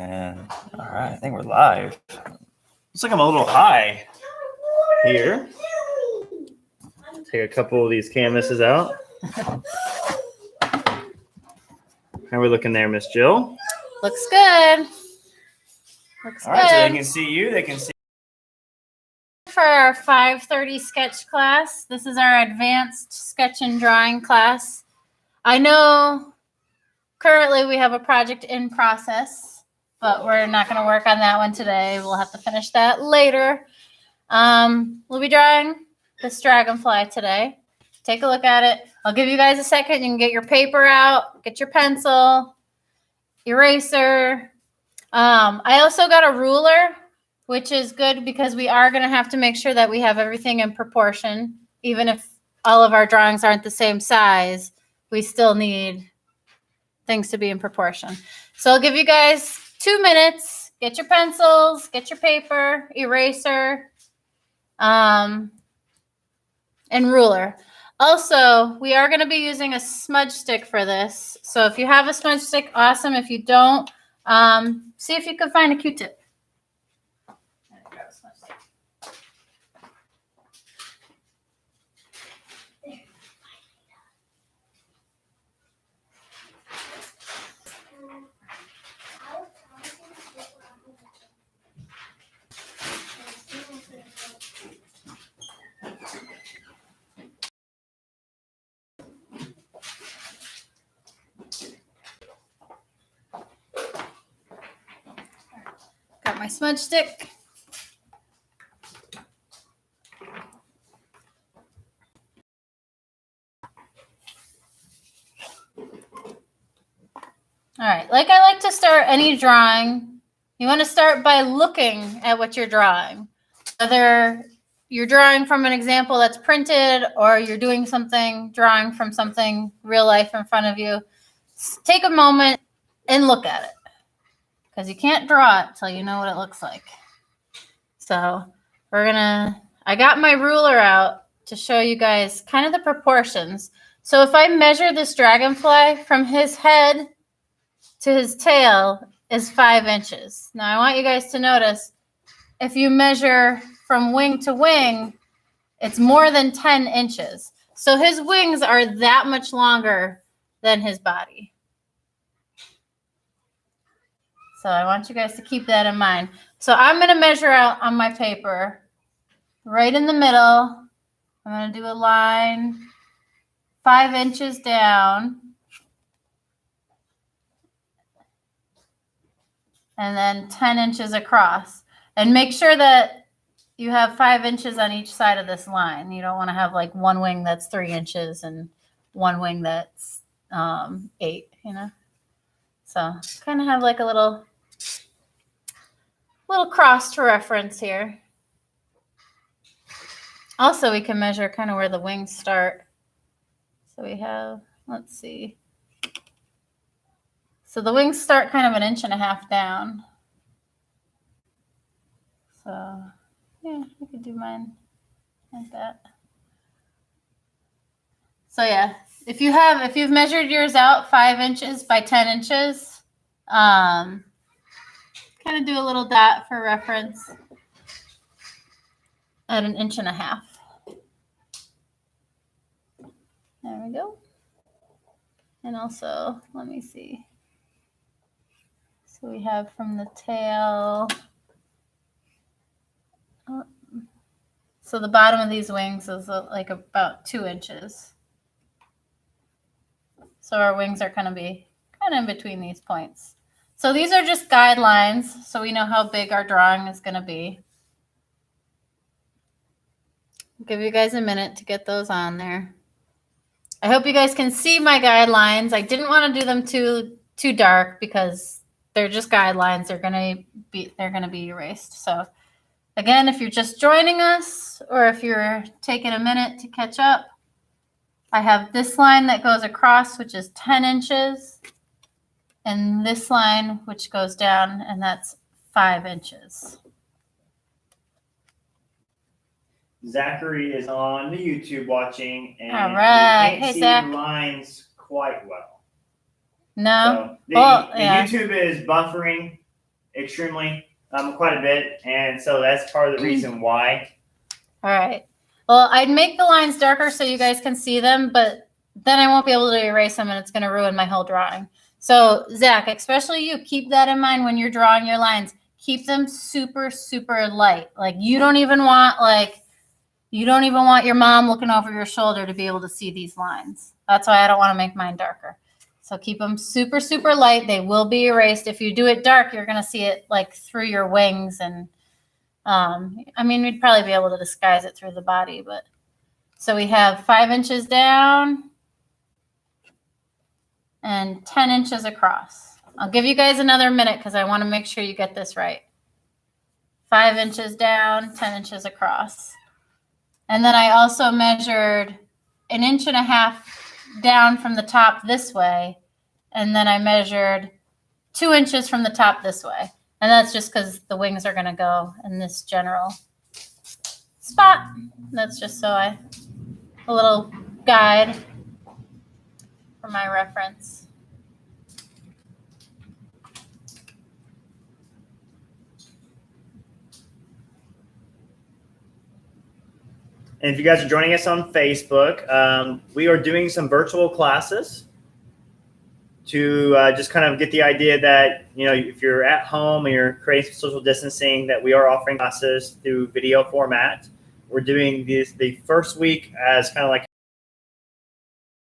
And all right, I think we're live. Looks like I'm a little high here. Take a couple of these canvases out. How are we looking there, Miss Jill? Looks good. Looks all right, good. so they can see you. They can see. For our 5:30 sketch class. This is our advanced sketch and drawing class. I know currently we have a project in process, but we're not going to work on that one today. We'll have to finish that later. We'll be drawing this dragonfly today. Take a look at it. I'll give you guys a second. You can get your paper out, get your pencil, eraser. I also got a ruler, which is good because we are going to have to make sure that we have everything in proportion. Even if all of our drawings aren't the same size, we still need things to be in proportion. So I'll give you guys 2 minutes. Get your pencils, get your paper, eraser, and ruler. Also, we are going to be using a smudge stick for this. So if you have a smudge stick, awesome. If you don't, see if you can find a Q-tip. Got my smudge stick. All right, like I like to start any drawing, you want to start by looking at what you're drawing. Whether you're drawing from an example that's printed or you're doing something, drawing from something real life in front of you, take a moment and look at it. Because you can't draw it till you know what it looks like. So I got my ruler out to show you guys kind of the proportions. So if I measure this dragonfly from his head to his tail is 5 inches. Now I want you guys to notice if you measure from wing to wing, it's more than 10 inches. So his wings are that much longer than his body. So I want you guys to keep that in mind. So I'm going to measure out on my paper right in the middle. I'm going to do a line 5 inches down. And then 10 inches across. And make sure that you have 5 inches on each side of this line. You don't want to have like one wing that's 3 inches and one wing that's 8, you know. So kind of have like a little cross to reference here. Also, we can measure kind of where the wings start. So we have, let's see. So the wings start kind of 1.5 inches down. So yeah, I could do mine like that. So yeah, if you've measured yours out 5 inches by 10 inches, kind of do a little dot for reference at 1.5 inches. There we go. And also, let me see. So we have from the tail. So the bottom of these wings is like about 2 inches. So our wings are going to be kind of in between these points. So these are just guidelines, so we know how big our drawing is going to be. I'll give you guys a minute to get those on there. I hope you guys can see my guidelines. I didn't want to do them too dark because they're just guidelines. They're going to be erased. So again, if you're just joining us or if you're taking a minute to catch up, I have this line that goes across, which is 10 inches, and this line, which goes down, and that's 5 inches. Zachary is on the YouTube watching, and all right. He can't see Zach. the lines quite well. No? So the YouTube is buffering. extremely, quite a bit. And so that's part of the reason why. All right. Well, I'd make the lines darker so you guys can see them, but then I won't be able to erase them and it's going to ruin my whole drawing. So Zach, especially you, keep that in mind when you're drawing your lines. Keep them super, super light. Like you don't even want your mom looking over your shoulder to be able to see these lines. That's why I don't want to make mine darker. So keep them super, super light. They will be erased. If you do it dark, you're going to see it like through your wings. And I mean, we'd probably be able to disguise it through the body, but so we have 5 inches down and 10 inches across. I'll give you guys another minute because I want to make sure you get this right. 5 inches down, 10 inches across. And then I also measured 1.5 inches down from the top this way. And then I measured 2 inches from the top this way. And that's just because the wings are going to go in this general spot. That's just so a little guide for my reference. And if you guys are joining us on Facebook, we are doing some virtual classes to just kind of get the idea that, you know, if you're at home and you're creating some social distancing, that we are offering classes through video format. We're doing the first week as kind of like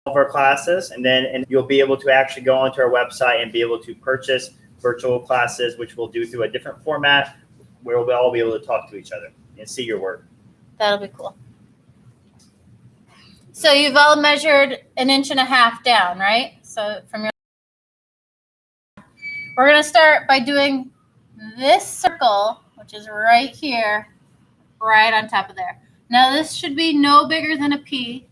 all of our classes, and you'll be able to actually go onto our website and be able to purchase virtual classes, which we'll do through a different format where we'll all be able to talk to each other and see your work. That'll be cool. So you've all measured 1.5 inches down, right? So from your, we're going to start by doing this circle, which is right here, right on top of there. Now this should be no bigger than a pea,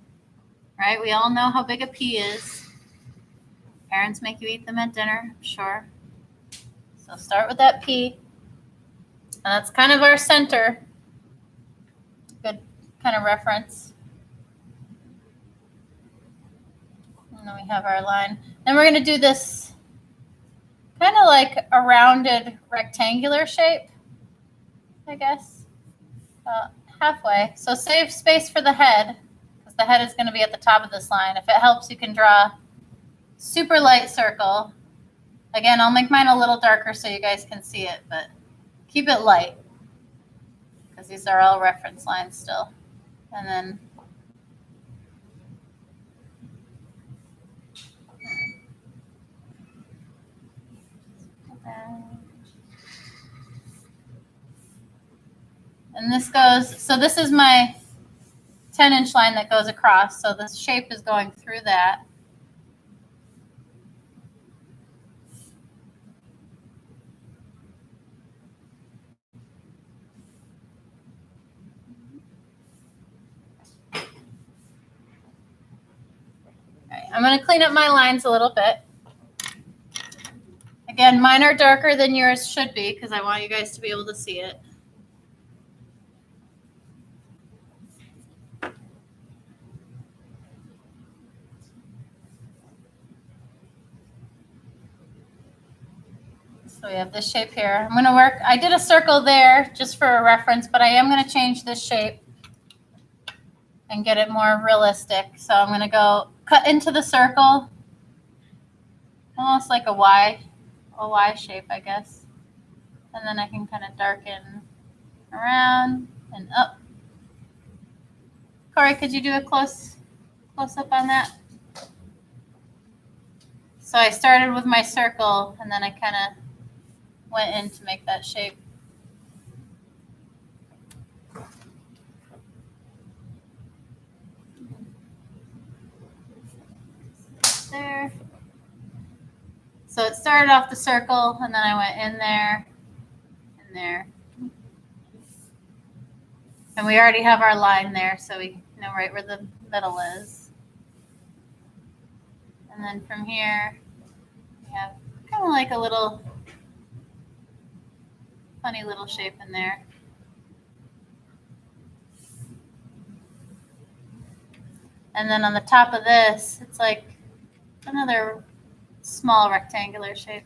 right? We all know how big a pea is. Parents make you eat them at dinner, I'm sure. So start with that pea. And that's kind of our center. Good kind of reference. And then we have our line. Then we're going to do this kind of like a rounded rectangular shape, I guess. Halfway. So save space for the head, because the head is going to be at the top of this line. If it helps, you can draw super light circle. Again, I'll make mine a little darker so you guys can see it, but keep it light, because these are all reference lines still. And then and this goes, so this is my 10-inch line that goes across. So this shape is going through that. All right, I'm going to clean up my lines a little bit. Again, mine are darker than yours should be because I want you guys to be able to see it. So we have this shape here. I'm going to work, I did a circle there just for a reference, but I am going to change this shape and get it more realistic. So I'm going to go cut into the circle, almost like a Y shape, I guess. And then I can kind of darken around and up. Corey, could you do a close up on that? So I started with my circle and then I kind of went in to make that shape. There. So it started off the circle and then I went in there and there. And we already have our line there, so we know right where the middle is. And then from here, we have kind of like a little funny little shape in there. And then on the top of this, it's like another small rectangular shape.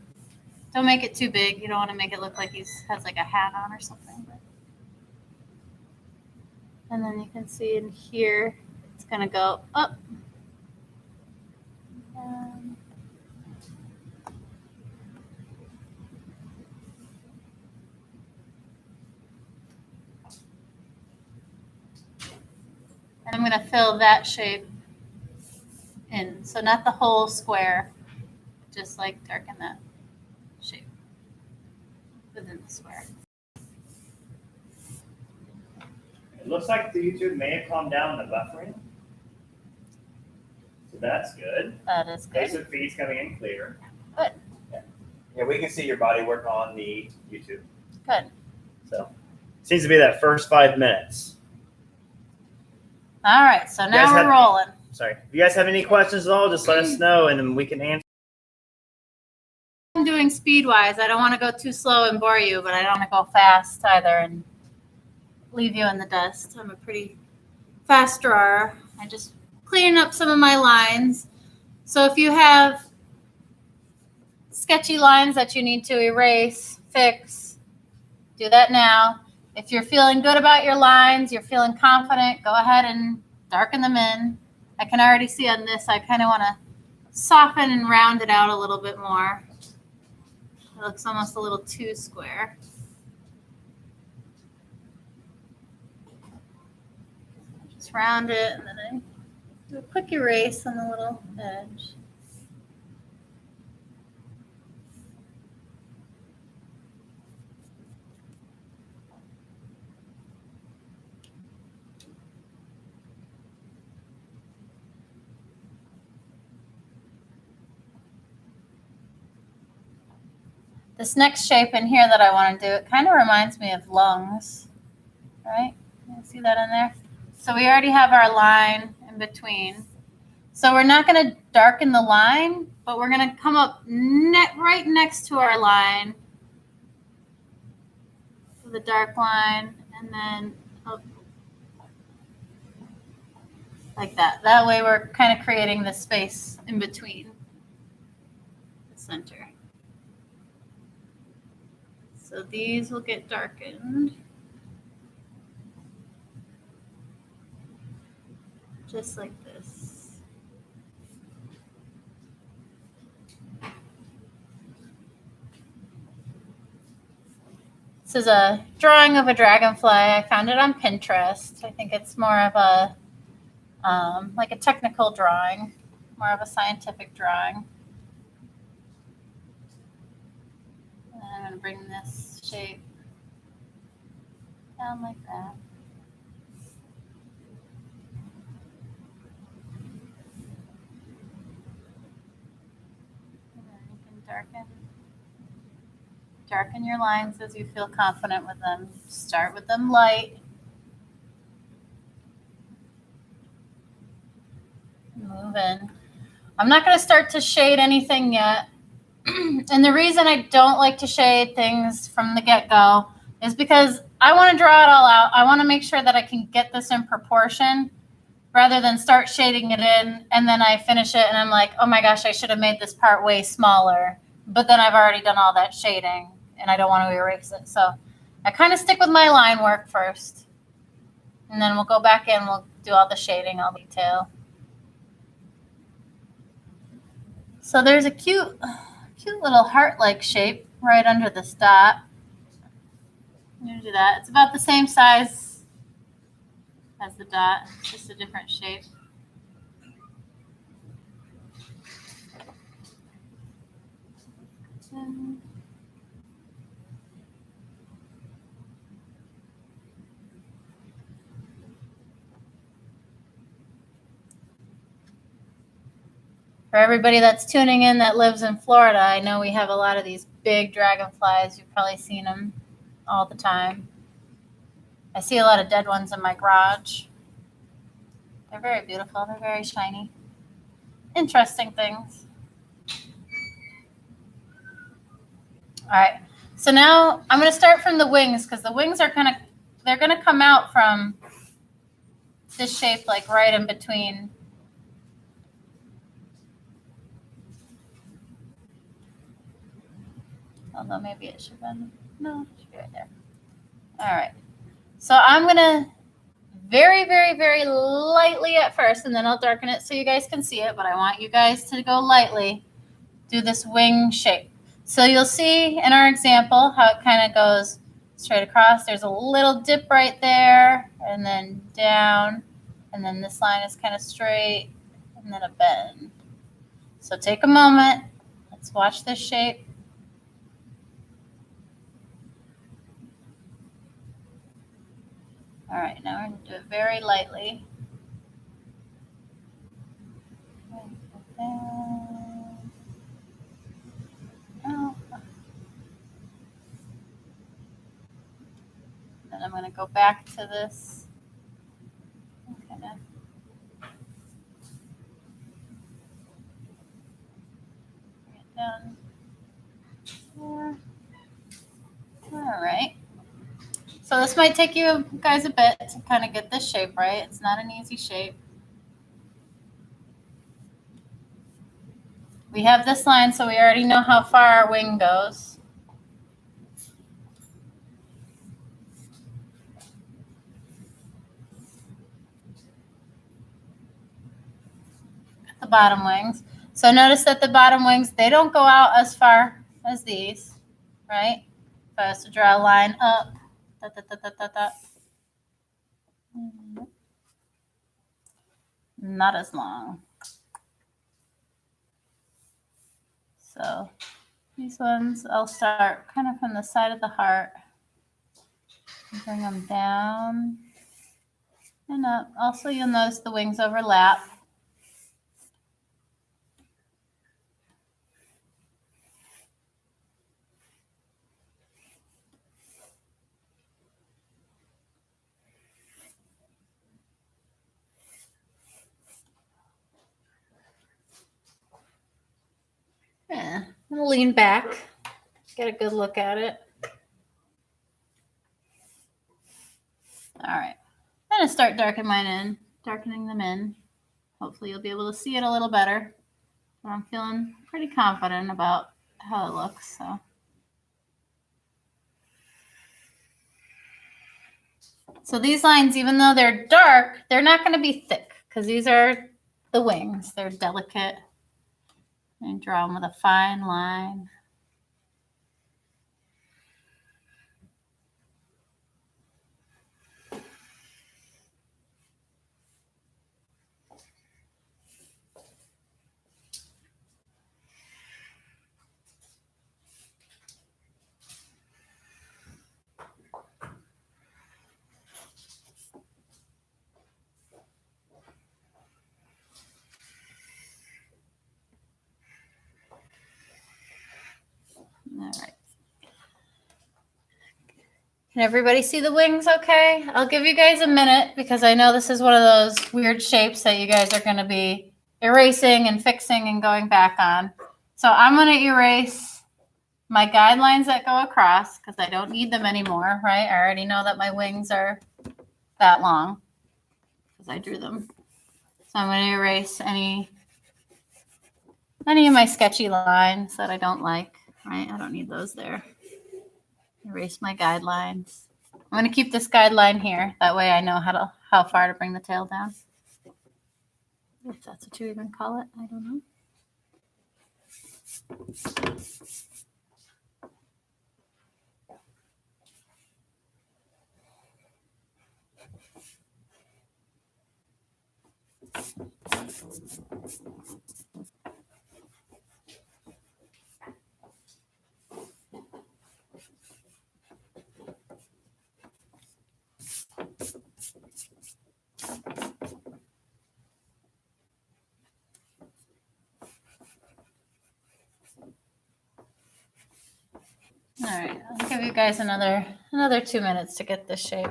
Don't make it too big. You don't want to make it look like he has like a hat on or something. And then you can see in here, it's going to go up. And I'm going to fill that shape in. So not the whole square, just like darken that shape within the square. It looks like the YouTube may have calmed down the buffering. So that's good. That is good. Facebook feed's coming in clear. Good. Yeah, we can see your body work on the YouTube. Good. So seems to be that first 5 minutes. All right, so now we're rolling. Sorry. If you guys have any questions at all, just let us know and then we can answer. I'm doing speed-wise. I don't want to go too slow and bore you, but I don't want to go fast either and leave you in the dust. I'm a pretty fast drawer. I just clean up some of my lines. So if you have sketchy lines that you need to erase, fix, do that now. If you're feeling good about your lines, you're feeling confident, go ahead and darken them in. I can already see on this, I kind of want to soften and round it out a little bit more. It looks almost a little too square. Just round it, and then I do a quick erase on the little edge. This next shape in here that I want to do, it kind of reminds me of lungs, right? You see that in there? So we already have our line in between. So we're not going to darken the line, but we're going to come up right next to our line with a dark line, and then up like that. That way we're kind of creating the space in between the center. So these will get darkened. Just like this. This is a drawing of a dragonfly. I found it on Pinterest. I think it's more of a, like a technical drawing, more of a scientific drawing. And I'm going to bring this shape down like that. And then you can darken your lines as you feel confident with them. Start with them light. Move in. I'm not going to start to shade anything yet. And the reason I don't like to shade things from the get-go is because I want to draw it all out. I want to make sure that I can get this in proportion rather than start shading it in and then I finish it and I'm like, oh my gosh, I should have made this part way smaller. But then I've already done all that shading and I don't want to erase it. So I kind of stick with my line work first. And then we'll go back in, we'll do all the shading, all the detail. So there's a cute little heart-like shape right under this dot. I'm going to do that. It's about the same size as the dot, just a different shape. For everybody that's tuning in that lives in Florida, I know we have a lot of these big dragonflies. You've probably seen them all the time. I see a lot of dead ones in my garage. They're very beautiful. They're very shiny. Interesting things. All right. So now I'm going to start from the wings because the wings are they're going to come out from this shape like right in between. Although maybe it should have been, no, it should be right there. All right. So I'm going to very, very, very lightly at first, and then I'll darken it so you guys can see it, but I want you guys to go lightly, do this wing shape. So you'll see in our example how it kind of goes straight across. There's a little dip right there, and then down, and then this line is kind of straight, and then a bend. So take a moment. Let's watch this shape. All right, now we're going to do it very lightly. Oh. Then I'm going to go back to this. Kind of bring it down there. All right. So this might take you guys a bit to kind of get this shape right. It's not an easy shape. We have this line, so we already know how far our wing goes. The bottom wings. So notice that the bottom wings, they don't go out as far as these, right? If I was to draw a line up, not as long. So these ones, I'll start kind of from the side of the heart. Bring them down and up. Also, you'll notice the wings overlap. Yeah, I'm gonna lean back, get a good look at it. All right, I'm gonna start darkening them in. Hopefully you'll be able to see it a little better. But I'm feeling pretty confident about how it looks. So these lines, even though they're dark, they're not going to be thick because these are the wings. They're delicate. And draw them with a fine line. All right. Can everybody see the wings okay? I'll give you guys a minute because I know this is one of those weird shapes that you guys are going to be erasing and fixing and going back on. So I'm going to erase my guidelines that go across because I don't need them anymore, right? I already know that my wings are that long because I drew them. So I'm going to erase any of my sketchy lines that I don't like, right? I don't need those there. Erase my guidelines. I'm going to keep this guideline here. That way I know how far to bring the tail down. If that's what you even call it, I don't know. All right, I'll give you guys another 2 minutes to get this shape.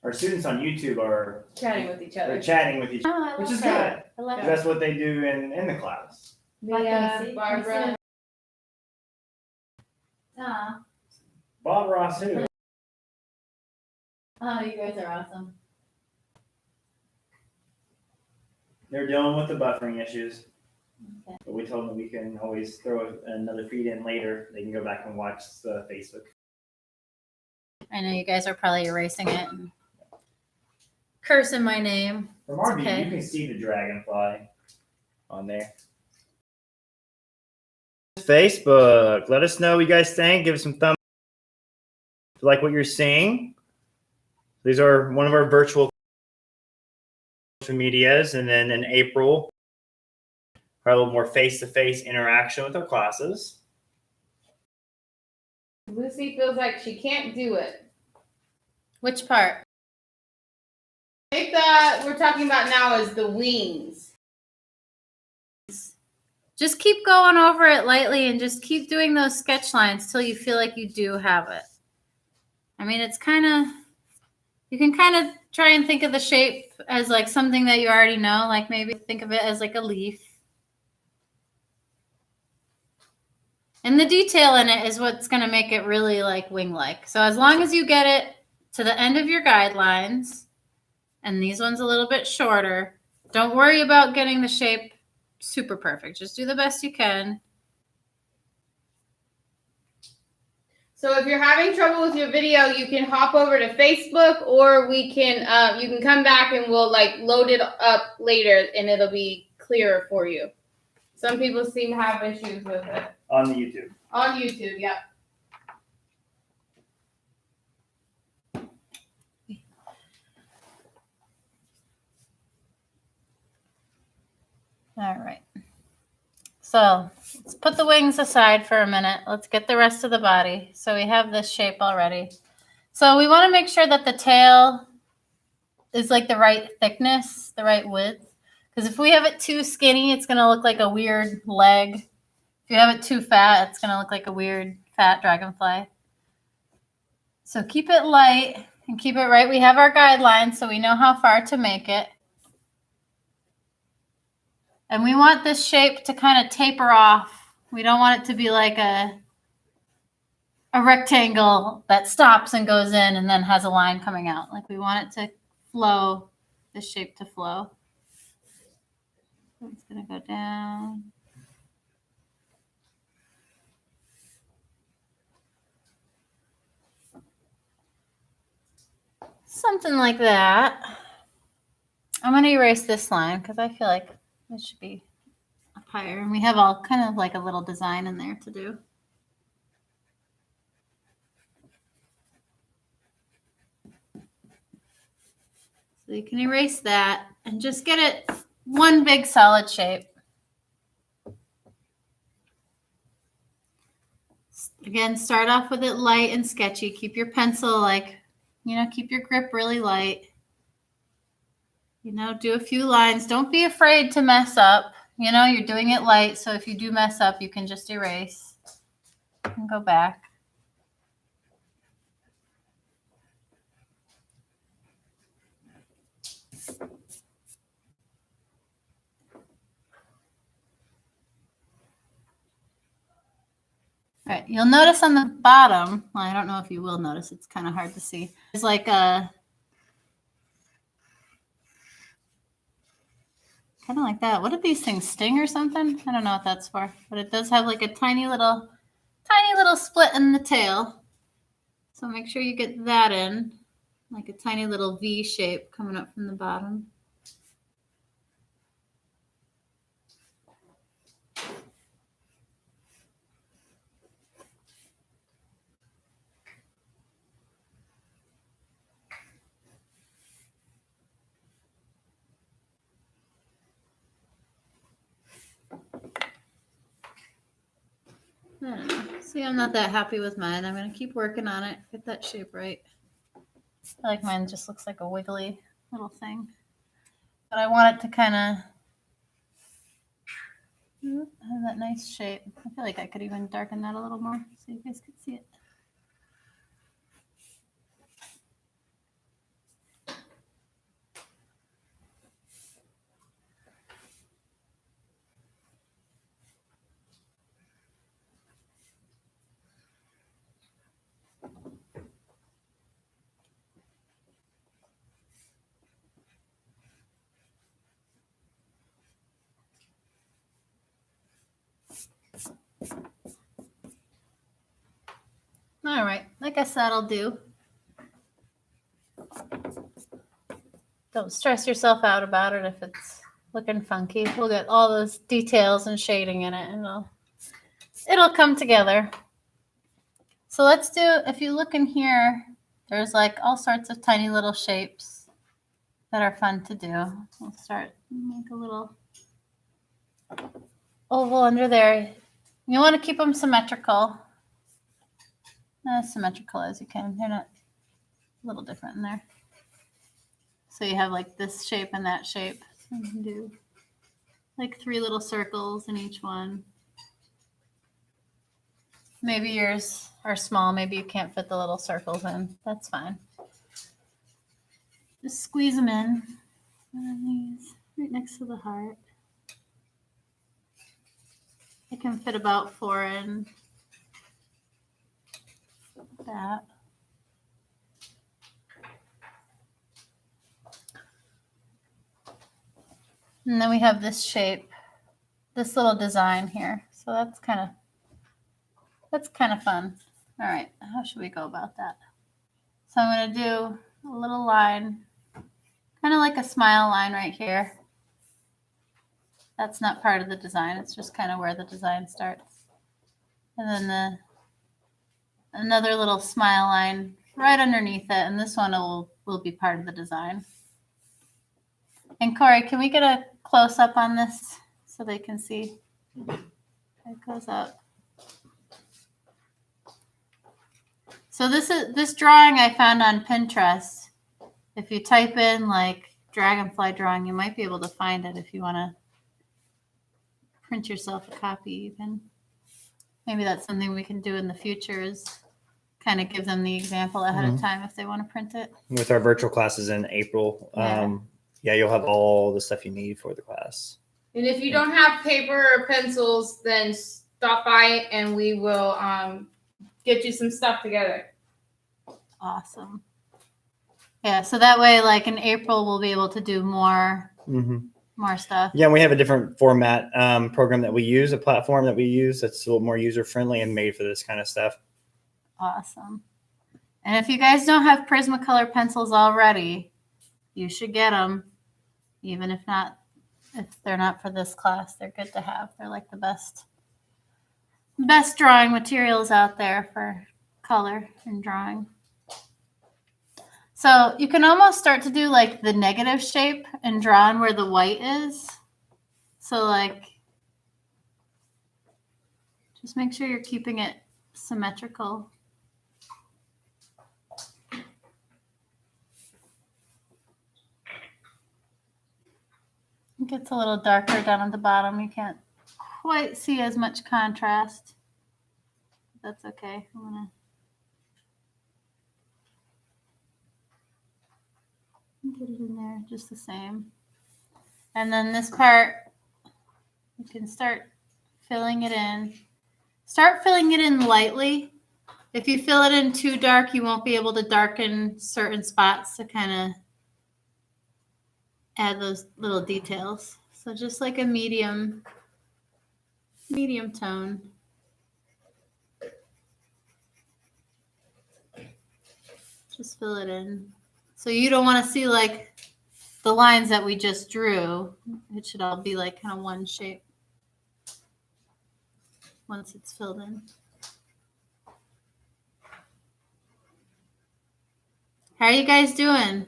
Our students on YouTube are Chatting with each other. They're chatting with each other, Oh, I which love is that. good. I love That's what they do in the class. Barbara. Aw. Bob Ross, who? Oh, you guys are awesome. They're dealing with the buffering issues. Okay. But we told them we can always throw another feed in later. They can go back and watch the Facebook. I know you guys are probably erasing it and cursing my name. From our view, okay. you can see the dragonfly on there. Facebook. Let us know what you guys think. Give us some thumbs if you like what you're seeing. These are one of our virtual medias, and then in April, a little more face-to-face interaction with our classes. Lucy feels like she can't do it. Which part? I think that we're talking about now is the wings. Just keep going over it lightly and just keep doing those sketch lines till you feel like you do have it. I mean, it's kind of, you can kind of try and think of the shape as like something that you already know, like maybe think of it as like a leaf. And the detail in it is what's going to make it really like wing-like. So as long as you get it to the end of your guidelines, and these ones a little bit shorter, don't worry about getting the shape super perfect. Just do the best you can. So if you're having trouble with your video, you can hop over to Facebook, or we can you can come back and we'll like load it up later and it'll be clearer for you. Some people seem to have issues with it. On the YouTube. On YouTube, yep. All right. So let's put the wings aside for a minute. Let's get the rest of the body. So we have this shape already. So we want to make sure that the tail is like the right thickness, the right width. Because if we have it too skinny, it's going to look like a weird leg. If you have it too fat, it's going to look like a weird fat dragonfly. So keep it light and keep it right. We have our guidelines, so we know how far to make it. And we want this shape to kind of taper off. We don't want it to be like a rectangle that stops and goes in and then has a line coming out. Like we want it to flow, the shape to flow. So it's going to go down. Something like that. I'm going to erase this line because I feel like it should be up higher. And we have all kind of like a little design in there to do. So you can erase that and just get it one big solid shape. Again, start off with it light and sketchy. Keep your pencil like, keep your grip really light. Do a few lines. Don't be afraid to mess up. You're doing it light, so if you do mess up, you can just erase and go back. All right, you'll notice on the bottom, well, I don't know if you will notice, it's kind of hard to see. It's like a, kind of like that. What did these things sting or something? I don't know what that's for, but it does have like a tiny little split in the tail. So make sure you get that in, like a tiny little V shape coming up from the bottom. I don't know. See, I'm not that happy with mine. I'm going to keep working on it, get that shape right. I feel like mine just looks like a wiggly little thing. But I want it to kind of have that nice shape. I feel like I could even darken that a little more so you guys could see it. All right, I guess that'll do. Don't stress yourself out about it if it's looking funky. We'll get all those details and shading in it, and it'll come together. So let's do, if you look in here, there's like all sorts of tiny little shapes that are fun to do. We'll start, make a little oval under there. You want to keep them symmetrical. As symmetrical as you can. They're not a little different in there. So you have like this shape and that shape. So you can do like 3 little circles in each one. Maybe yours are small. Maybe you can't fit the little circles in. That's fine. Just squeeze them in. And these right next to the heart. I can fit about 4 in. That. And then we have this shape, this little design here. So that's kind of fun. All right, how should we go about that? So I'm going to do a little line, kind of like a smile line right here. That's not part of the design. It's just kind of where the design starts. And then another little smile line right underneath it. And this one will be part of the design. And Corey, can we get a close up on this so they can see? It goes up. So this drawing I found on Pinterest. If you type in like Dragonfly Drawing, you might be able to find it if you want to print yourself a copy even. Maybe that's something we can do in the future, is kind of give them the example ahead of time if they want to print it. With our virtual classes in April, you'll have all the stuff you need for the class. And if you don't have paper or pencils, then stop by and we will get you some stuff together. Awesome. Yeah, so that way, like in April, we'll be able to do more stuff. Yeah, and we have a different format program that we use, a platform that we use that's a little more user-friendly and made for this kind of stuff. Awesome. And if you guys don't have Prismacolor pencils already, you should get them. Even if they're not for this class, they're good to have. They're like the best drawing materials out there for color and drawing. So you can almost start to do like the negative shape and draw on where the white is. So like, just make sure you're keeping it symmetrical. It gets a little darker down at the bottom. You can't quite see as much contrast. That's okay. I'm gonna get it in there just the same. And then this part, you can start filling it in. Start filling it in lightly. If you fill it in too dark, you won't be able to darken certain spots to kind of add those little details. So just like a medium tone. Just fill it in. So you don't want to see like the lines that we just drew. It should all be like kind of one shape once it's filled in. How are you guys doing?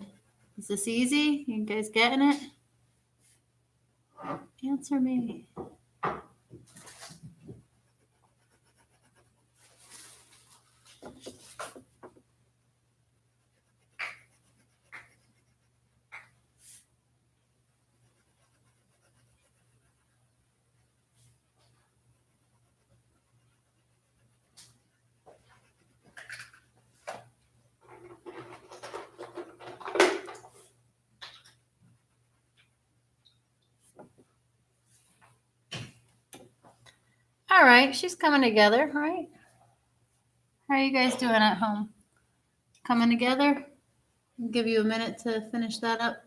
Is this easy? You guys getting it? Answer me. All right, she's coming together, right? How are you guys doing at home? Coming together? I'll give you a minute to finish that up.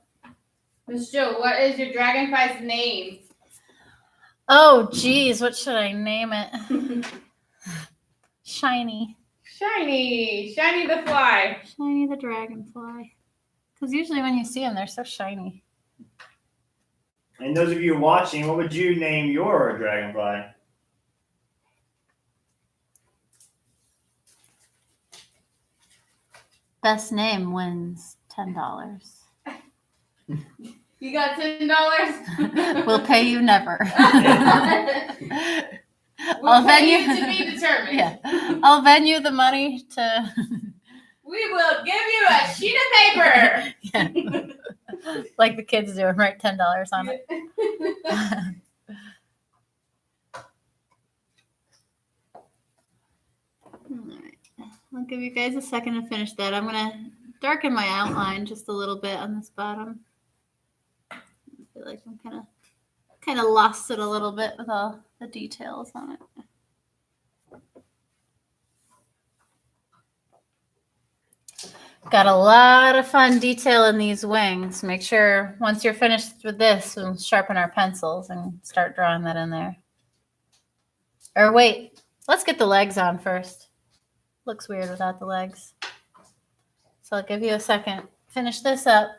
Ms. Joe, what is your dragonfly's name? Oh, geez, what should I name it? Shiny. Shiny. Shiny the fly. Shiny the dragonfly. Because usually when you see them, they're so shiny. And those of you watching, what would you name your dragonfly? Best name wins $10. You got $10? We'll pay you never. We'll pay you to be determined. Yeah. I'll venue the money to. We will give you a sheet of paper. Yeah. Like the kids do, write $10 on it. Alright. I'll give you guys a second to finish that. I'm gonna darken my outline just a little bit on this bottom. I feel like I'm kind of lost it a little bit with all the details on it. Got a lot of fun detail in these wings. Make sure once you're finished with this, we'll sharpen our pencils and start drawing that in there. Or wait, let's get the legs on first. Looks weird without the legs. So I'll give you a second. Finish this up.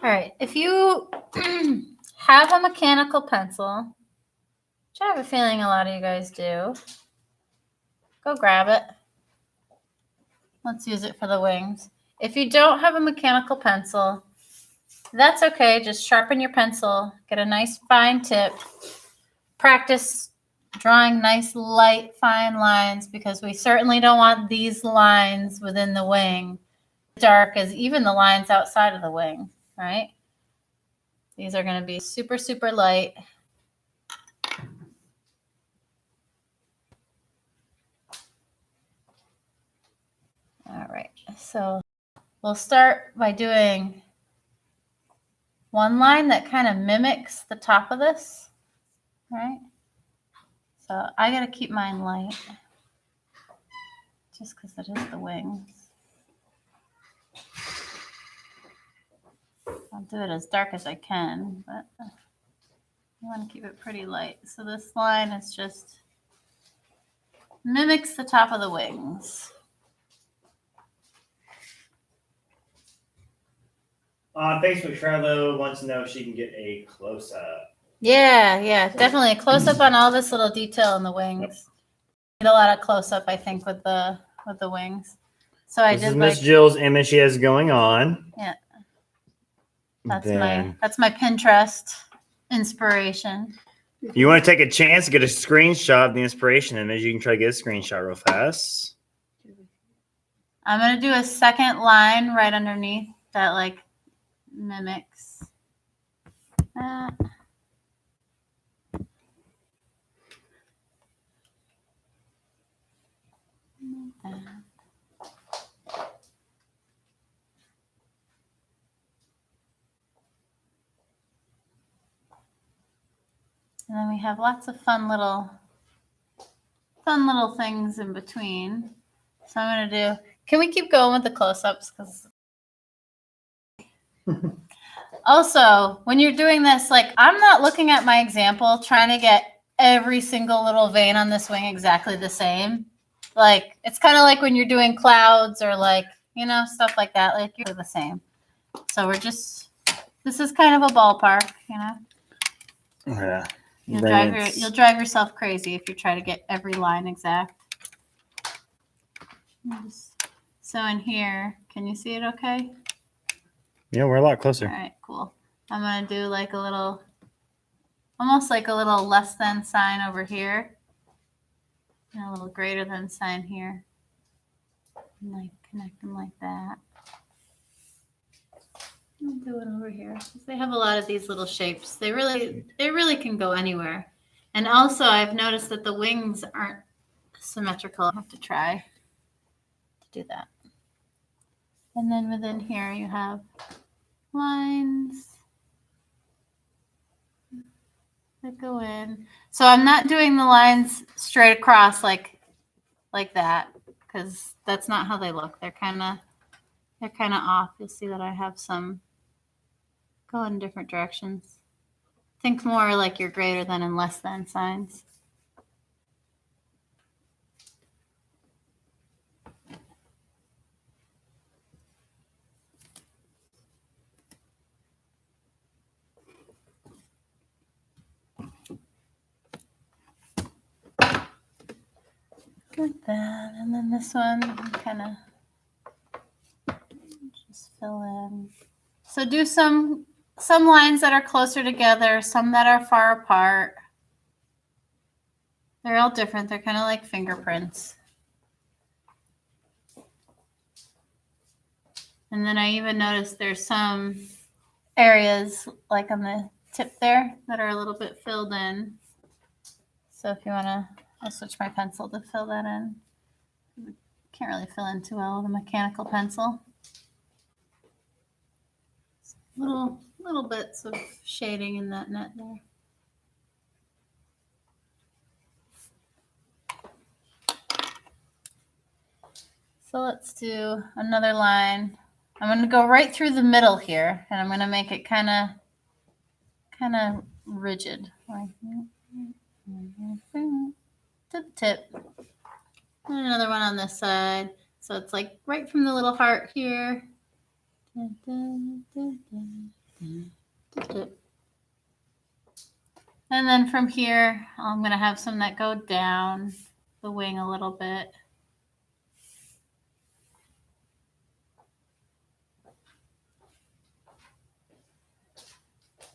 All right, if you have a mechanical pencil, which I have a feeling a lot of you guys do, go grab it. Let's use it for the wings. If you don't have a mechanical pencil, that's okay. Just sharpen your pencil, get a nice fine tip, practice drawing nice light fine lines because we certainly don't want these lines within the wing dark as even the lines outside of the wing. Right? These are going to be super, super light. All right, so we'll start by doing one line that kind of mimics the top of this, right? So I got to keep mine light just because it is the wings. I'll do it as dark as I can, but I want to keep it pretty light. So this line is just mimics the top of the wings. On Facebook, Charlo wants to know if she can get a close-up. Yeah, definitely a close-up on all this little detail in the wings. Need a lot of close-up, I think, with the wings. So I This did is Miss Jill's image she has going on. Yeah. That's my Pinterest inspiration. If you want to take a chance to get a screenshot of the inspiration image, you can try to get a screenshot real fast. I'm going to do a second line right underneath that like mimics that. And then we have lots of fun little things in between. So I'm going to do, can we keep going with the close-ups? Because also, when you're doing this, like I'm not looking at my example, trying to get every single little vein on this wing exactly the same. Like, it's kind of like when you're doing clouds or like, you know, stuff like that. Like you're the same. So we're just, this is kind of a ballpark, you know? Yeah. You'll drive yourself crazy if you try to get every line exact. So in here, can you see it okay? Yeah, we're a lot closer. All right, cool. I'm going to do like a little, almost like a little less than sign over here. And a little greater than sign here. And like connect them like that. I'll do it over here. They have a lot of these little shapes. They really can go anywhere. And also I've noticed that the wings aren't symmetrical. I have to try to do that. And then within here you have lines that go in. So I'm not doing the lines straight across like that because that's not how they look. They're kind of off. You'll see that I have some go in different directions. Think more like your greater than and less than signs. Like that, and then this one kind of just fill in. So do some lines that are closer together, some that are far apart. They're all different. They're kind of like fingerprints. And then I even noticed there's some areas like on the tip there that are a little bit filled in. So if you want to, I'll switch my pencil to fill that in. Can't really fill in too well with a mechanical pencil. Little bits of shading in that net there. So let's do another line. I'm going to go right through the middle here, and I'm going to make it kind of rigid. To the tip. And another one on this side. So it's like right from the little heart here. And then from here, I'm going to have some that go down the wing a little bit.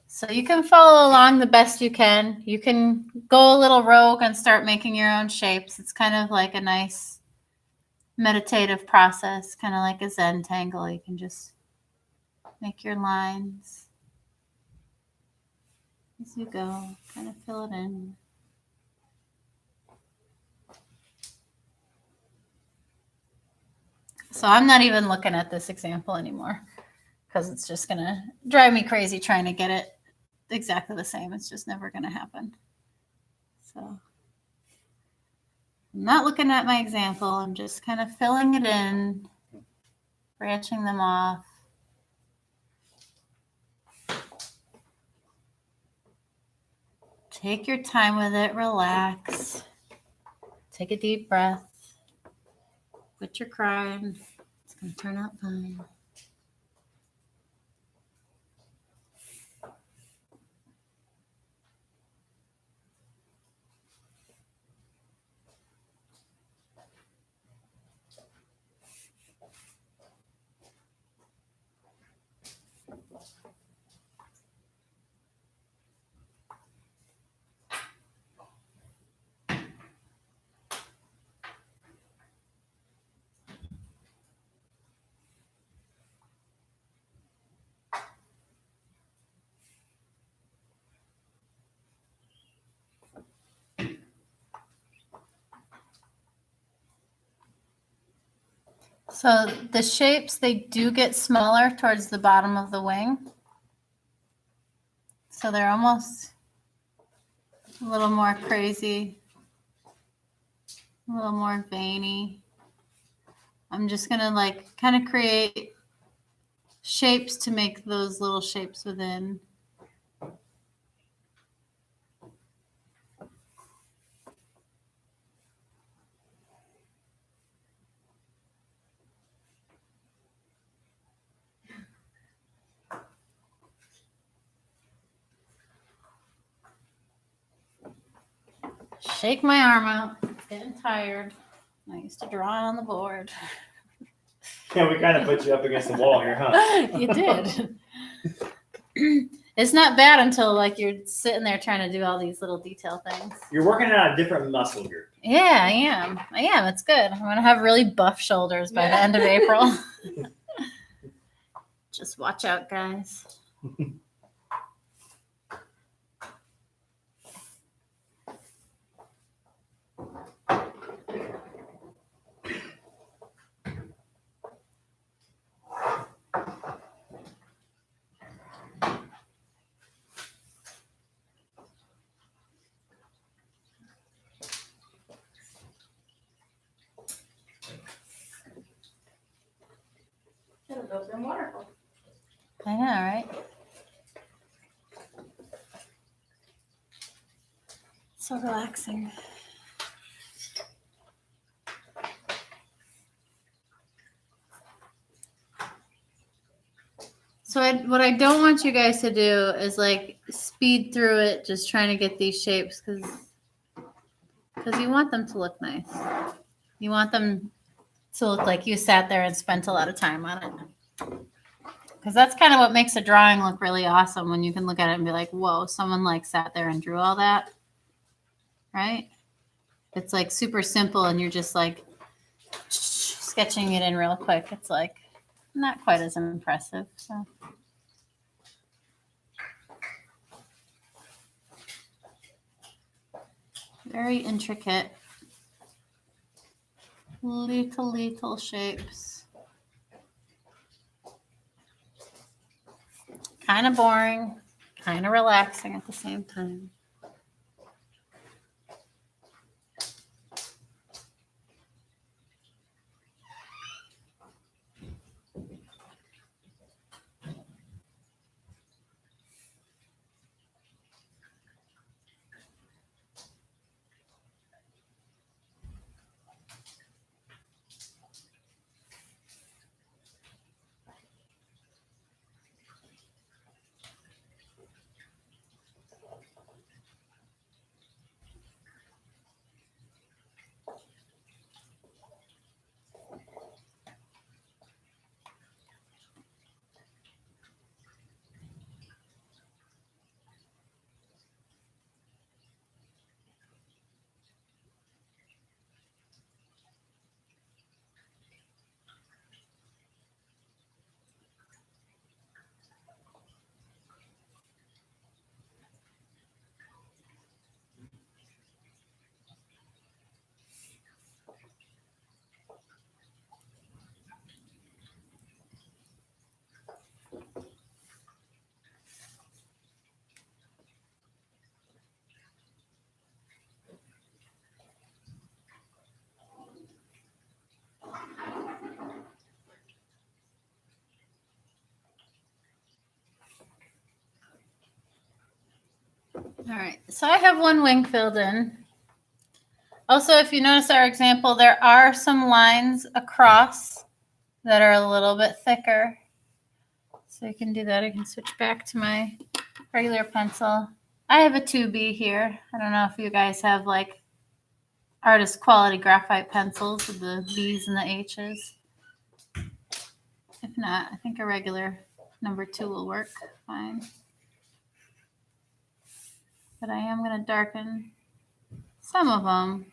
So you can follow along the best you can. You can go a little rogue and start making your own shapes. It's kind of like a nice meditative process, kind of like a Zen tangle. You can just make your lines as you go, kind of fill it in. So I'm not even looking at this example anymore because it's just going to drive me crazy trying to get it exactly the same. It's just never going to happen. So I'm not looking at my example. I'm just kind of filling it in, branching them off. Take your time with it. Relax. Take a deep breath. Quit your crying. It's going to turn out fine. So the shapes, they do get smaller towards the bottom of the wing. So they're almost a little more crazy, a little more veiny. I'm just going to like kind of create shapes to make those little shapes within. Shake my arm out. It's getting tired. I used to draw on the board. Yeah, we kind of put you up against the wall here, huh? You did. It's not bad until like you're sitting there trying to do all these little detail things. You're working on a different muscle group. Yeah, I am. It's good. I'm going to have really buff shoulders by the end of April. Just watch out, guys. Could have built them waterfall. I know, right? So relaxing. So what I don't want you guys to do is like speed through it, just trying to get these shapes because you want them to look nice. You want them to look like you sat there and spent a lot of time on it. Because that's kind of what makes a drawing look really awesome when you can look at it and be like, whoa, someone like sat there and drew all that, right? It's like super simple and you're just like sketching it in real quick. It's like not quite as impressive. So. Very intricate. Little shapes. Kind of boring, kind of relaxing at the same time. All right, so I have one wing filled in. Also, if you notice our example, there are some lines across that are a little bit thicker. So you can do that. I can switch back to my regular pencil. I have a 2B here. I don't know if you guys have like artist quality graphite pencils with the B's and the H's. If not, I think a regular number 2 will work fine. But I am going to darken some of them.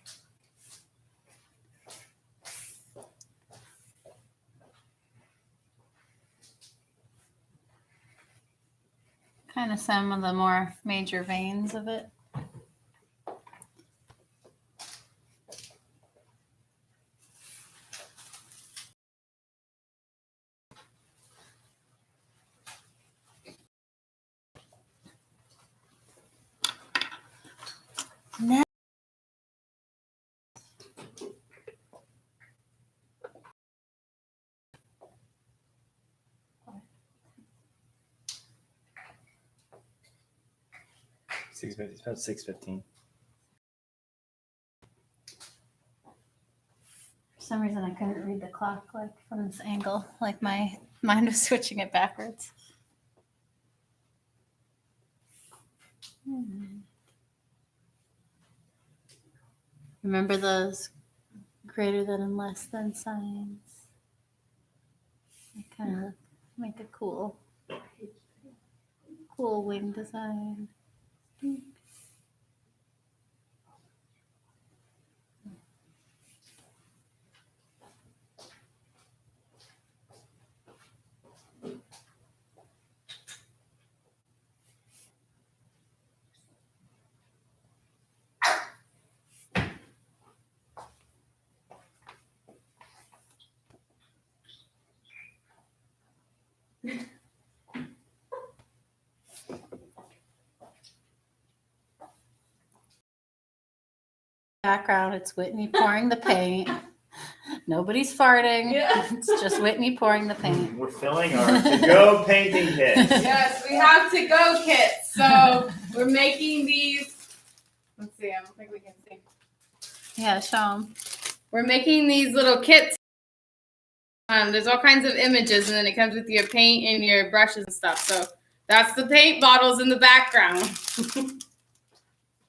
Kind of some of the more major veins of it. Now, It's about 6:15. for some reason, I couldn't read the clock like from this angle. Like my mind was switching it backwards. Remember those greater than and less than signs? They kind of make a cool wing design. Background, it's Whitney pouring the paint. Nobody's farting. Yeah. It's just Whitney pouring the paint. We're filling our to-go painting kits. Yes, we have to-go kits. So we're making these. Let's see. I don't think we can see. Yeah, show them. We're making these little kits. There's all kinds of images, and then it comes with your paint and your brushes and stuff. So that's the paint bottles in the background.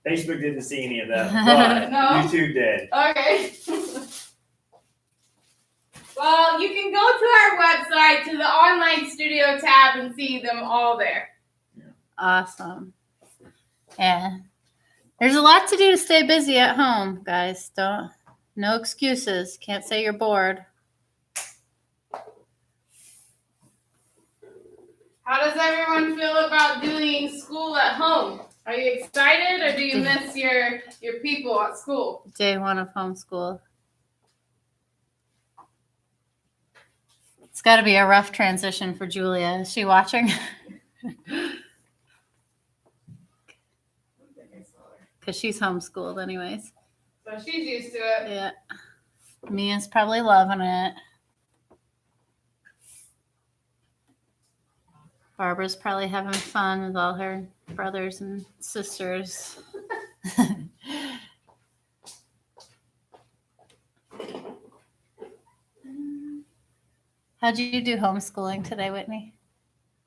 Facebook didn't see any of that, but No? YouTube did. Okay. Well, you can go to our website, to the online studio tab, and see them all there. Awesome. Yeah. There's a lot to do to stay busy at home, guys. No excuses. Can't say you're bored. How does everyone feel about doing school at home? Are you excited, or do you miss your people at school? Day one of homeschool. It's got to be a rough transition for Julia. Is she watching? Because she's homeschooled anyways. So she's used to it. Yeah. Mia's probably loving it. Barbara's probably having fun with all her brothers and sisters. How'd you do homeschooling today, Whitney?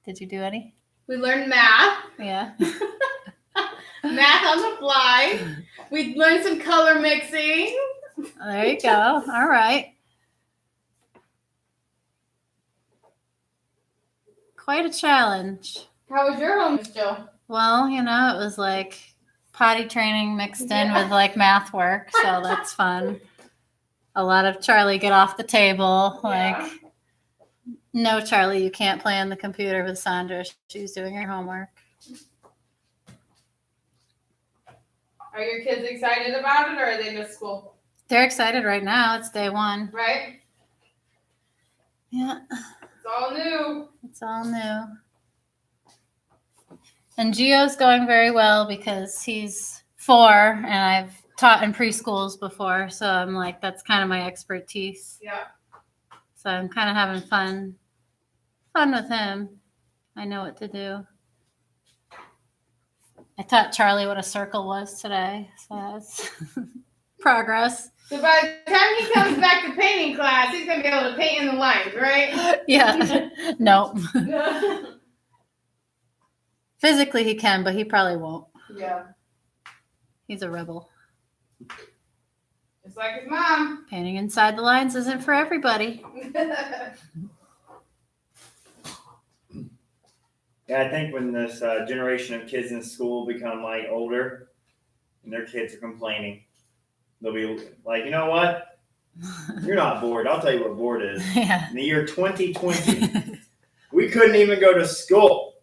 Did you do any? We learned math. Yeah. Math on the fly. We learned some color mixing. There you go. All right. Quite a challenge. How was your home, Miss Jill? Well, it was like potty training mixed in with like math work, so that's fun. A lot of Charlie, get off the table. Yeah. Like, no, Charlie, you can't play on the computer with Sandra. She's doing her homework. Are your kids excited about it, or are they just school? They're excited right now. It's day one. Right? Yeah. It's all new. It's all new. And Gio's going very well because he's 4 and I've taught in preschools before. So I'm like, that's kind of my expertise. Yeah. So I'm kind of having fun with him. I know what to do. I taught Charlie what a circle was today. So that's progress. So by the time he comes back to painting class, he's going to be able to paint in the lines, right? Yeah. No. Physically he can, but he probably won't. Yeah. He's a rebel. Just like his mom. Painting inside the lines isn't for everybody. Yeah, I think when this generation of kids in school become like older and their kids are complaining, they'll be like, you know what? You're not bored. I'll tell you what bored is. Yeah. In the year 2020, we couldn't even go to school.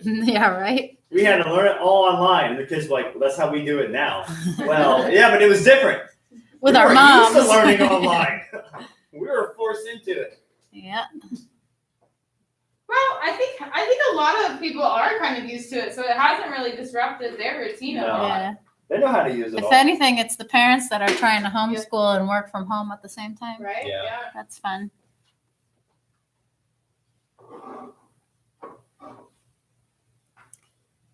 Yeah, right? We had to learn it all online. And the kids were like, well, that's how we do it now. Well, yeah, but it was different. With we our were moms. used to learning online. We were forced into it. Yeah. Well, I think a lot of people are kind of used to it, so it hasn't really disrupted their routine at all. Yeah. They know how to use it If all. anything, it's the parents that are trying to homeschool and work from home at the same time. Right? Yeah. That's fun.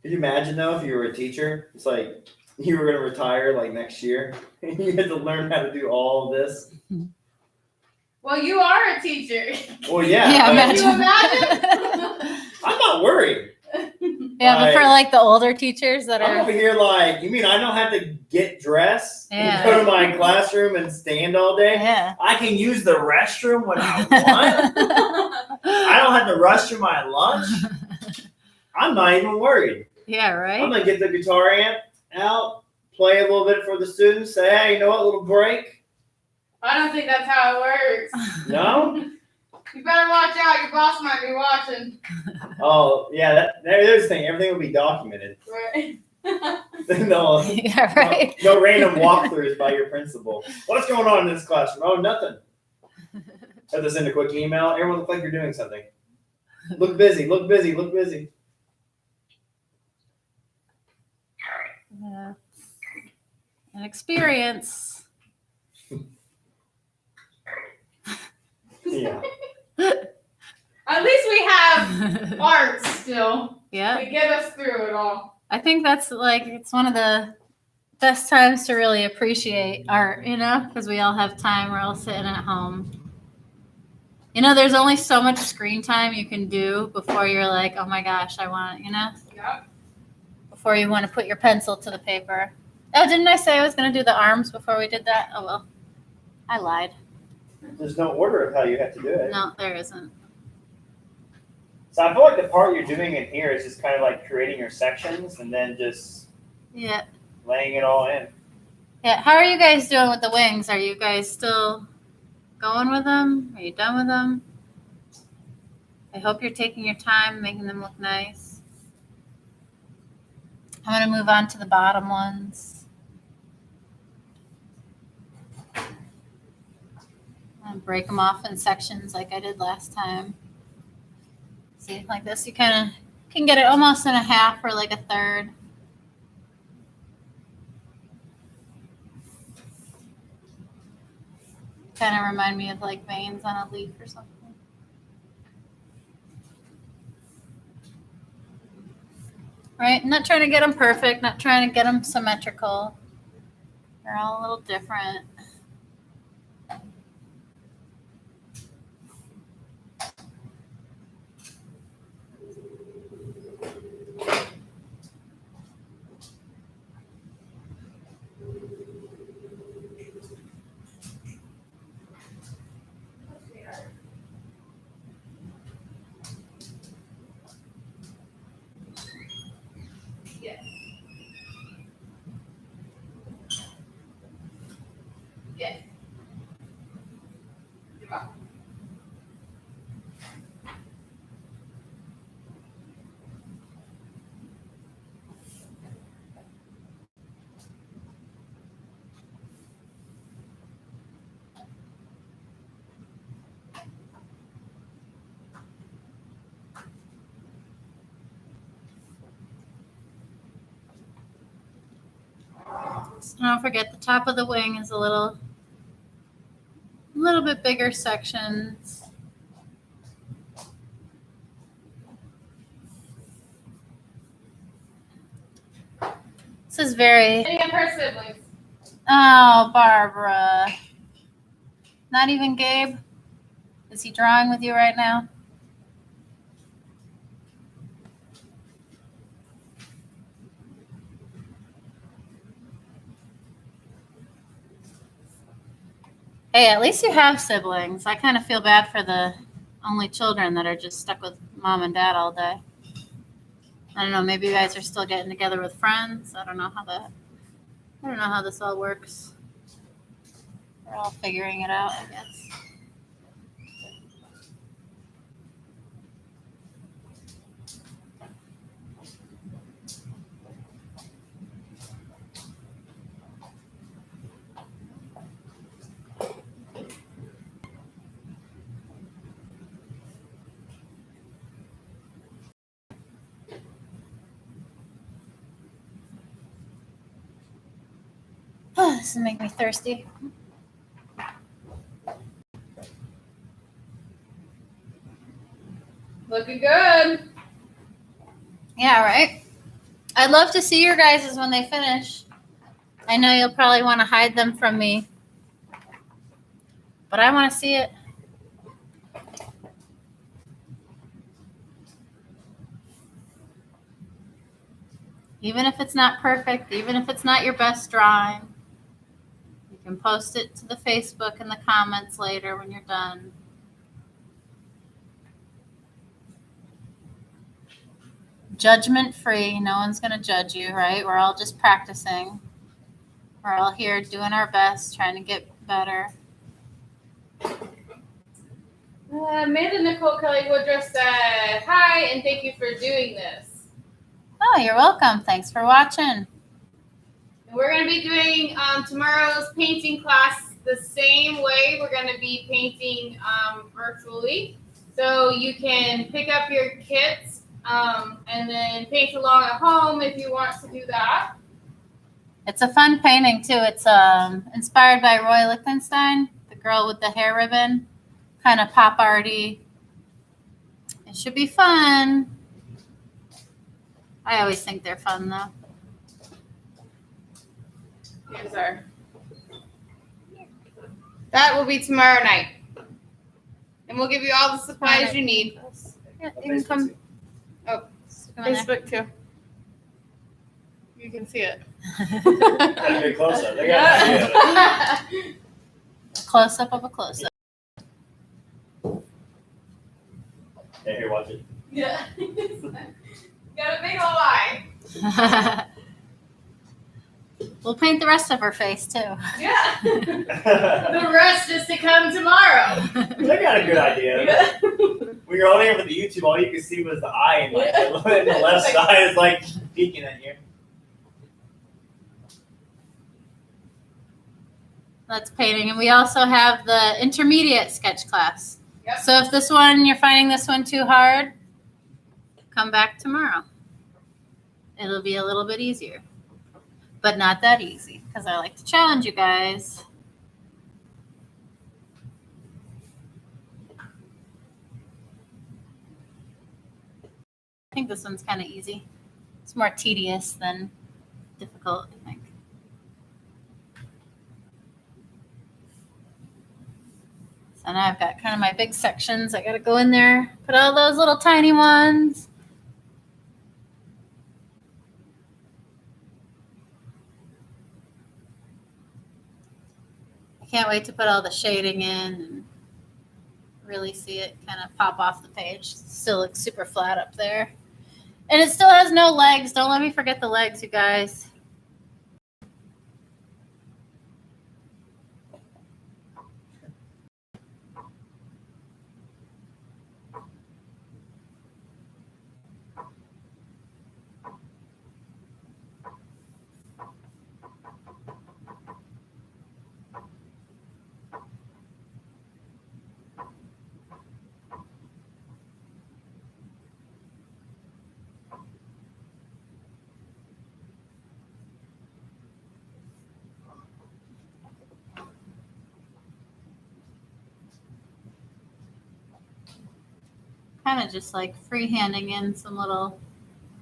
Could you imagine though if you were a teacher? It's like you were going to retire like next year and you had to learn how to do all of this. Well, you are a teacher. Well, yeah. Yeah, but Can you imagine? I'm not worried. Yeah, but for like the older teachers that I'm over are. here like, you mean I don't have to get dressed Yeah. and go to my classroom and stand all day? Yeah. I can use the restroom when I want. I don't have to rush to my lunch. I'm not even worried. Yeah, I'm right? going to get the guitar amp out, play a little bit for the students, say, hey, you know what, little break. I don't think that's how it works. No? You better watch out. Your boss might be watching. Oh, yeah, there's the thing. Everything will be documented. Right. no, Yeah, right? no random walkthroughs by your principal. What's going on in this classroom? Oh, nothing. Have to send a quick email. Everyone look like you're doing something. Look busy, look busy, look busy. Yeah. An experience. Yeah. At least we have art still Yeah. to get us through it all. I think that's like, it's one of the best times to really appreciate art, you know, because we all have time. We're all sitting at home. You know, there's only so much screen time you can do before you're like, oh my gosh, I want it, you know? Yep. Before you want to put your pencil to the paper. Oh, didn't I say I was going to do the arms before we did that? Oh, well. I lied. There's no order of how you have to do it. No, there isn't. So I feel like the part you're doing in here is just kind of like creating your sections and then just laying it all in. Yeah. How are you guys doing with the wings? Are you guys still going with them? Are you done with them? I hope you're taking your time, making them look nice. I'm going to move on to the bottom ones. I'm going to break them off in sections like I did last time. See, like this, you kind of can get it almost in a half or like a third. Kind of remind me of like veins on a leaf or something. Right? I'm not trying to get them perfect, not trying to get them symmetrical. They're all a little different. So don't forget the top of the wing is a little bit bigger sections. This is very. Any of her siblings? Oh, Barbara. Not even Gabe? Is he drawing with you right now? Hey, at least you have siblings. I kind of feel bad for the only children that are just stuck with mom and dad all day. I don't know, maybe you guys are still getting together with friends. I don't know how this all works. We're all figuring it out, I guess. Oh, this is making me thirsty. Looking good. Yeah, right? I'd love to see your guys' when they finish. I know you'll probably want to hide them from me, but I want to see it. Even if it's not perfect, even if it's not your best drawing, you can post it to the Facebook in the comments later when you're done. Judgment free. No one's going to judge you, right? We're all just practicing. We're all here doing our best, trying to get better. Amanda Nicole Kelly Woodruff said, hi, and thank you for doing this. Oh, you're welcome. Thanks for watching. We're going to be doing tomorrow's painting class the same way. We're going to be painting virtually. So you can pick up your kits and then paint along at home if you want to do that. It's a fun painting, too. It's inspired by Roy Lichtenstein, the girl with the hair ribbon. kind of pop arty. It should be fun. I always think they're fun though. Here's our. That will be tomorrow night. And we'll give you all the supplies you need. Yeah, you can come. Oh, Come in there. Facebook too. You can see it. Gotta get close up. They got an idea. Close up of a close up. Yeah, here, watch it. Yeah. Got a big old eye. We'll paint the rest of her face too. Yeah. The rest is to come tomorrow. They got a good idea. When you're only over the YouTube, all you can see was the eye, and like the left side is like peeking at you. That's painting, and we also have the intermediate sketch class. Yep. So if this one, you're finding this one too hard, come back tomorrow. It'll be a little bit easier, but not that easy because I like to challenge you guys. I think this one's kind of easy. It's more tedious than difficult, I think. So now I've got kind of my big sections. I got to go in there, put all those little tiny ones. I can't wait to put all the shading in and really see it kind of pop off the page. It still looks super flat up there. And it still has no legs. Don't let me forget the legs, you guys. Kind of just like freehanding in some little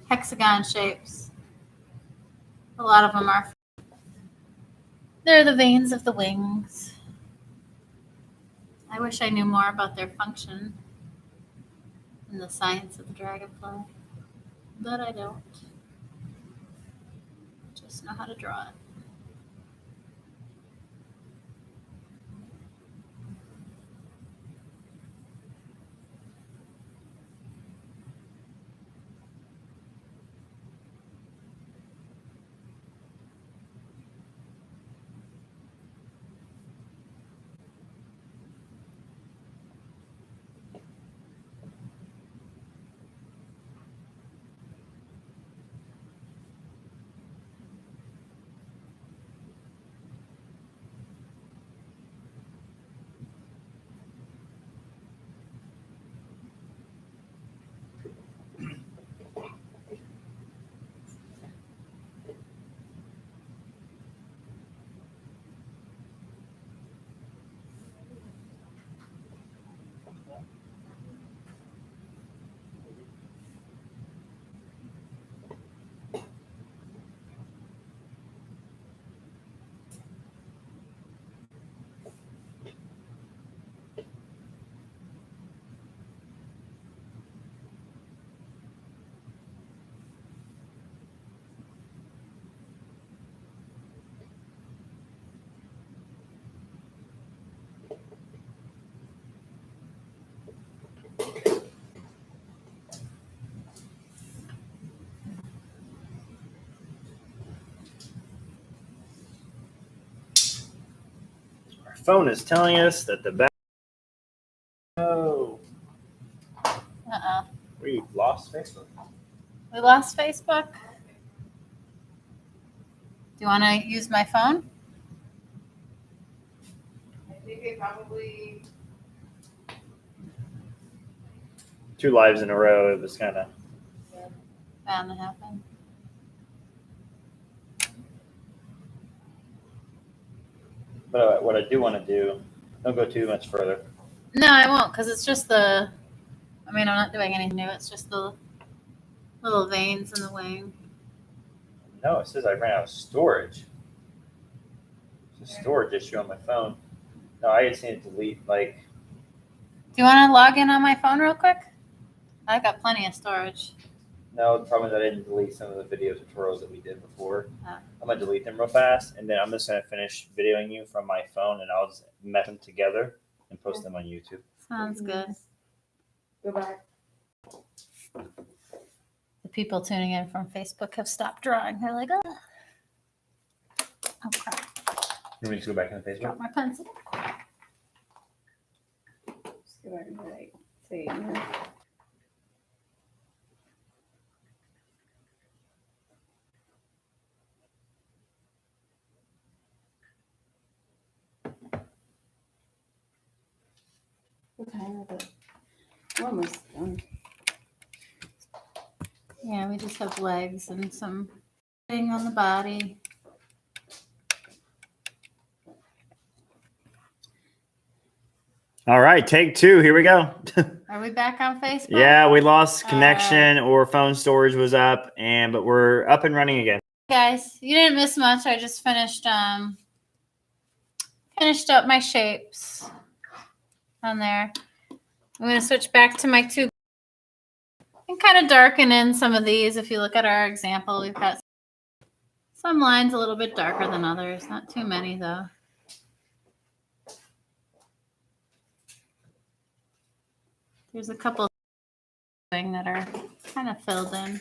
hexagon shapes. A lot of them are. They're the veins of the wings. I wish I knew more about their function and the science of the dragonfly, but I don't. Just know how to draw it. Our phone is telling us that the back. Oh, Uh-oh. we lost Facebook. We lost Facebook. Do you want to use my phone? I think they probably. 2 lives in a row. It was kind of. Bound to happen. But what I do want to do, don't go too much further. No, I won't, because it's just I'm not doing anything new. It's just the little veins in the wing. No, it says I ran out of storage. It's a storage issue on my phone. No, I just need to delete, like... Do you want to log in on my phone real quick? I got plenty of storage. No, the problem is I didn't delete some of the video tutorials that we did before. Oh. I'm going to delete them real fast, and then I'm just going to finish videoing you from my phone, and I'll just mesh them together and post them on YouTube. Sounds good. Go back. The people tuning in from Facebook have stopped drawing. They're like, oh crap. You want me to go back on Facebook? Drop my pencil. Just go back and like say it. What time is it? We're almost done. Yeah, we just have legs and some thing on the body. All right, take two. Here we go. Are we back on Facebook? Yeah, we lost connection or phone storage was up, but we're up and running again. Guys, you didn't miss much. I just finished up my shapes on there. I'm going to switch back to my two and kind of darken in some of these. If you look at our example, we've got some lines a little bit darker than others. Not too many, though. There's a couple that are kind of filled in.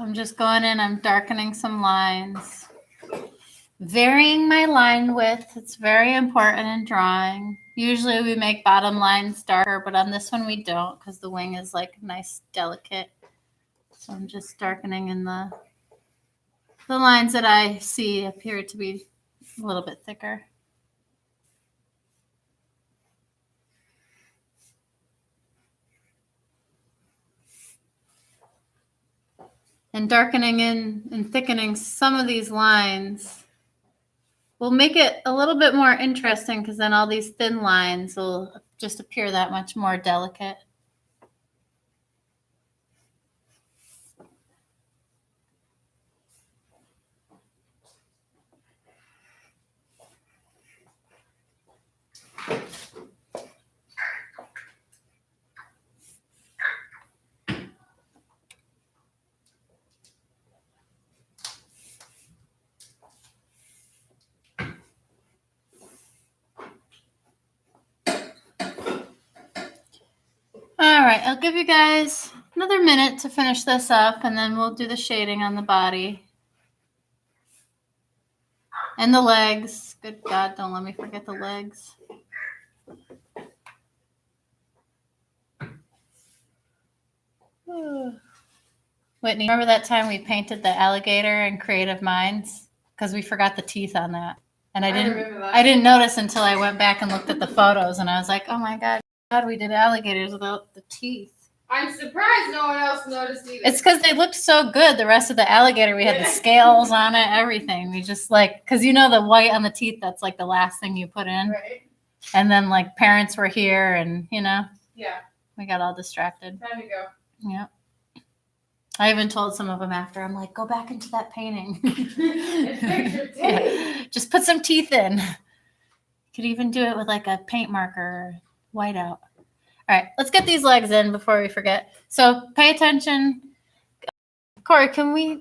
I'm just going in, I'm darkening some lines, varying my line width. It's very important in drawing. Usually we make bottom lines darker, but on this one we don't because the wing is like nice, delicate. So I'm just darkening in the lines that I see appear to be a little bit thicker. And darkening in and thickening some of these lines will make it a little bit more interesting because then all these thin lines will just appear that much more delicate. All right, I'll give you guys another minute to finish this up, and then we'll do the shading on the body. And the legs. Good God, don't let me forget the legs. Whitney, remember that time we painted the alligator in Creative Minds? Because we forgot the teeth on that. And I didn't notice until I went back and looked at the photos, and I was like, oh my God, we did alligators without the teeth. I'm surprised no one else noticed either. It's because they looked so good. The rest of the alligator, we had the scales on it, everything. We just because the white on the teeth, that's like the last thing you put in. Right. And then parents were here and, Yeah. we got all distracted. Time to go. Yeah. I even told some of them after, I'm like, go back into that painting. It's picture tape. Yeah. Just put some teeth in. You could even do it with a paint marker or whiteout. All right, let's get these legs in before we forget. So pay attention. Corey,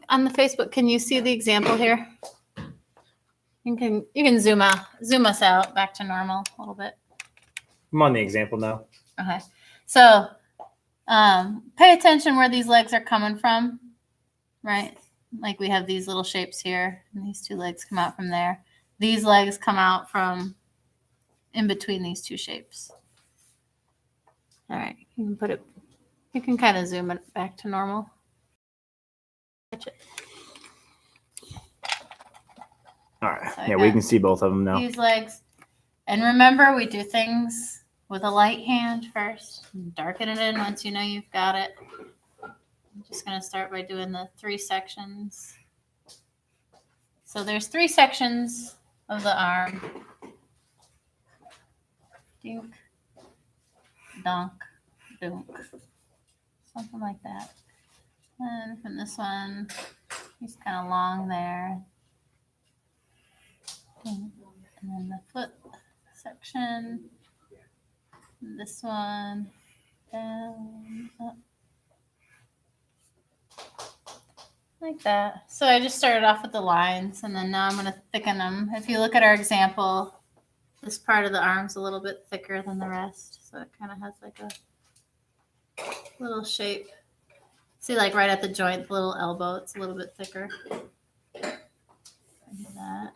on the Facebook, can you see the example here? You can zoom us out back to normal a little bit. I'm on the example now. Okay. So pay attention where these legs are coming from, right? Like we have these little shapes here, and these two legs come out from there. These legs come out from in between these two shapes. All right, you You can kind of zoom it back to normal. Catch it. All right. So I Yeah, we got can see both of them now. These legs. And remember, we do things with a light hand first. Darken it in once you know you've got it. I'm just going to start by doing the 3 sections. So there's 3 sections of the arm. Dink, donk, dunk. Something like that. And from this one, he's kind of long there. Dink. And then the foot section. This one, down, up. Like that. So I just started off with the lines, and then now I'm going to thicken them. If you look at our example, this part of the arm's a little bit thicker than the rest. So it kind of has like a little shape. See, like right at the joint, the little elbow, it's a little bit thicker. Do that.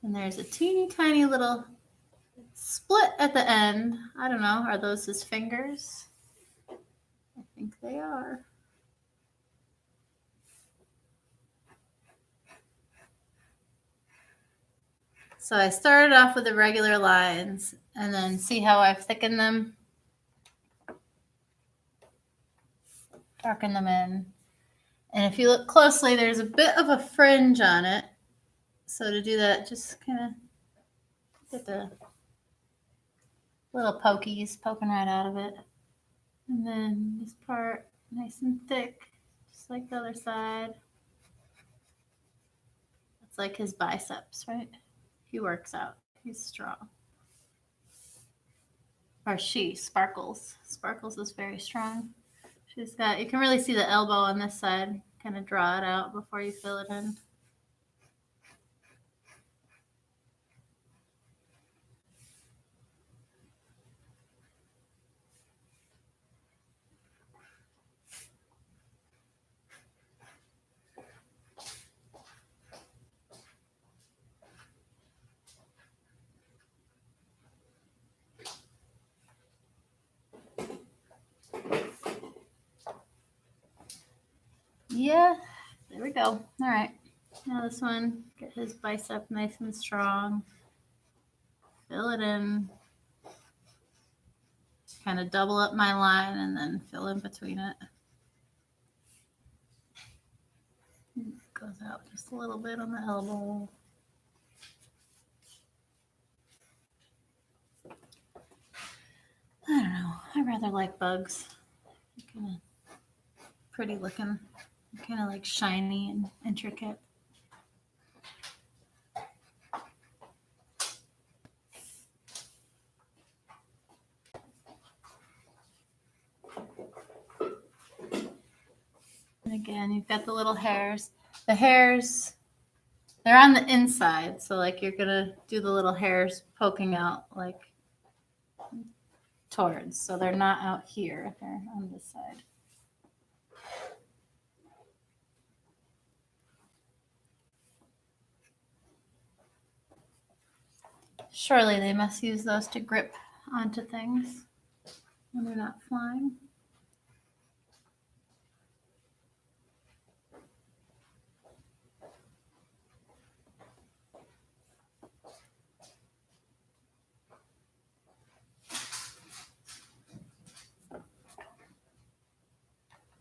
And there's a teeny tiny little split at the end. I don't know. Are those his fingers? I think they are. So I started off with the regular lines, and then see how I've thickened them? Darken them in. And if you look closely, there's a bit of a fringe on it. So to do that, just kind of get the little pokies poking right out of it. And then this part, nice and thick, just like the other side. It's like his biceps, right? He works out. He's strong. Or she, Sparkles. Sparkles is very strong. She's got, you can really see the elbow on this side. Kind of draw it out before you fill it in. Yeah, there we go. All right. Now this one, get his bicep nice and strong. Fill it in. Kind of double up my line and then fill in between it. Goes out just a little bit on the elbow. I don't know. I rather like bugs. Kind of pretty looking. Kind of like shiny and intricate. And again, you've got the little hairs. The hairs, they're on the inside. So like you're going to do the little hairs poking out like towards. So they're not out here. They're on this side. Surely they must use those to grip onto things when they're not flying.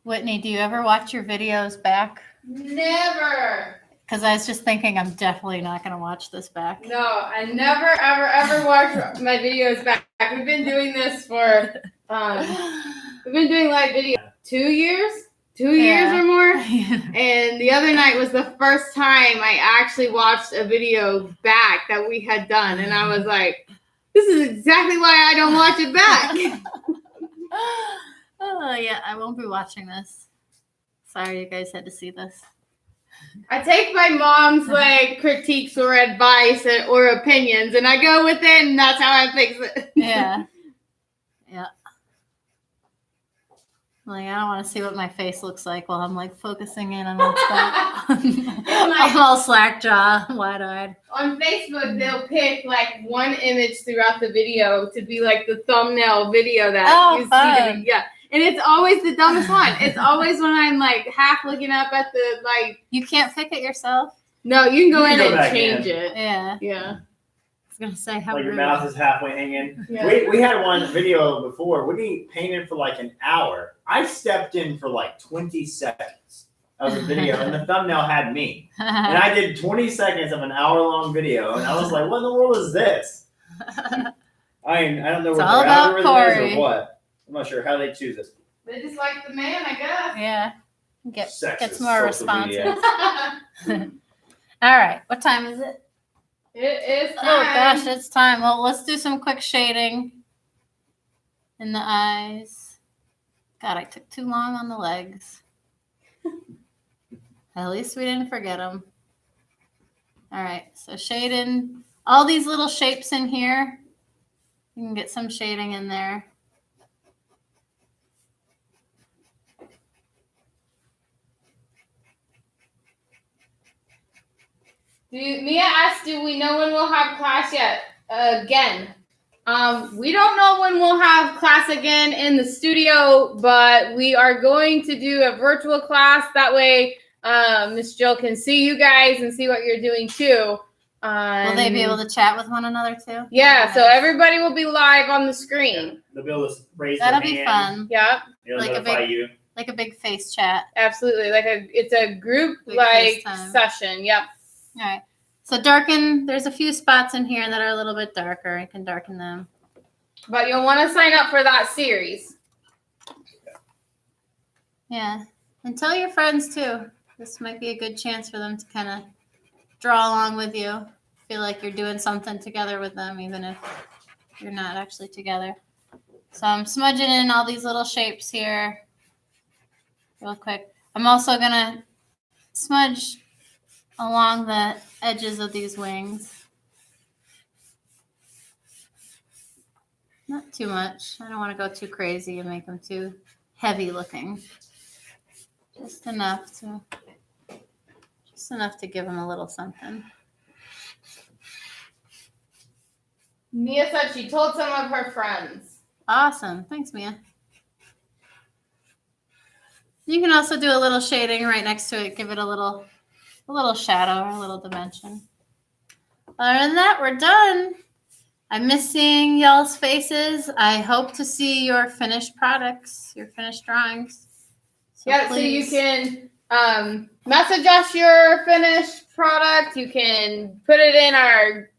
Whitney, do you ever watch your videos back? Never. Because I was just thinking I'm definitely not going to watch this back. No, I never, ever watch my videos back. We've been doing this for, we've been doing live video 2 years? 2 years or more? And the other night was the first time I actually watched a video back that we had done. And I was like, this is exactly why I don't watch it back. Oh, yeah, I won't be watching this. Sorry you guys had to see this. I take my mom's like critiques or advice or opinions, and I go with it, and that's how I fix it. Yeah. Yeah. Like, I don't want to see what my face looks like while I'm like focusing in on what's going. I'm all slack jaw, wide eyed. On Facebook, they'll pick like one image throughout the video to be like the thumbnail video that you see. Yeah. And it's always the dumbest one. It's always when I'm like half looking up at the like. You can't pick it yourself? No, you can go in and change it. Yeah. Yeah. I was gonna say how like your rude. mouth is halfway hanging. Yeah. We had one video before. We painted for like an hour. I stepped in for like 20 seconds of the video, and the thumbnail had me. And I did 20 seconds of an hour-long video, and I was like, "What in the world is this?" I don't know what their algorithm is or what. I'm not sure how they choose it. They just like the man, I guess. Yeah. Gets more social responses. media. All right. What time is it? It is time. Oh gosh, it's time. Well, let's do some quick shading in the eyes. God, I took too long on the legs. At least we didn't forget them. All right, so shading all these little shapes in here. You can get some shading in there. Mia asked, do we know when we'll have class yet? Again. We don't know when we'll have class again in the studio, but we are going to do a virtual class. That way, Miss Jill can see you guys and see what you're doing too. Will they be able to chat with one another too? Yeah, so everybody will be live on the screen. Yeah, they'll be able to raise That'll their be hand. fun. Yeah. It'll Like notify you. Like a big face chat. Absolutely. It's a group Big like FaceTime. session. Yep. All right. So darken, there's a few spots in here that are a little bit darker. I can darken them. But you'll want to sign up for that series. Yeah. And tell your friends too. This might be a good chance for them to kind of draw along with you. Feel like you're doing something together with them, even if you're not actually together. So I'm smudging in all these little shapes here real quick. I'm also going to smudge along the edges of these wings. Not too much. I don't want to go too crazy and make them too heavy looking. Just enough to give them a little something. Mia said she told some of her friends. Awesome. Thanks, Mia. You can also do a little shading right next to it. Give it a little shadow or a little dimension. Other than that, we're done. I miss seeing y'all's faces. I hope to see your finished products, your finished drawings. So yeah, please. so you can message us your finished product. You can put it in our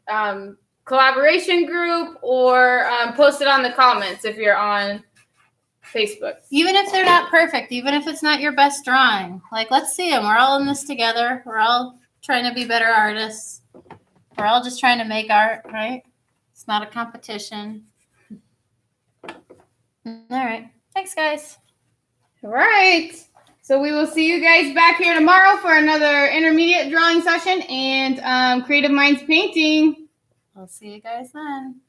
collaboration group or post it on the comments if you're on Facebook. Even if they're not perfect, even if it's not your best drawing, like, let's see them. We're all in this together. We're all trying to be better artists. We're all just trying to make art, right? It's not a competition. All right. Thanks, guys. All right. So we will see you guys back here tomorrow for another intermediate drawing session and Creative Minds Painting. I'll see you guys then.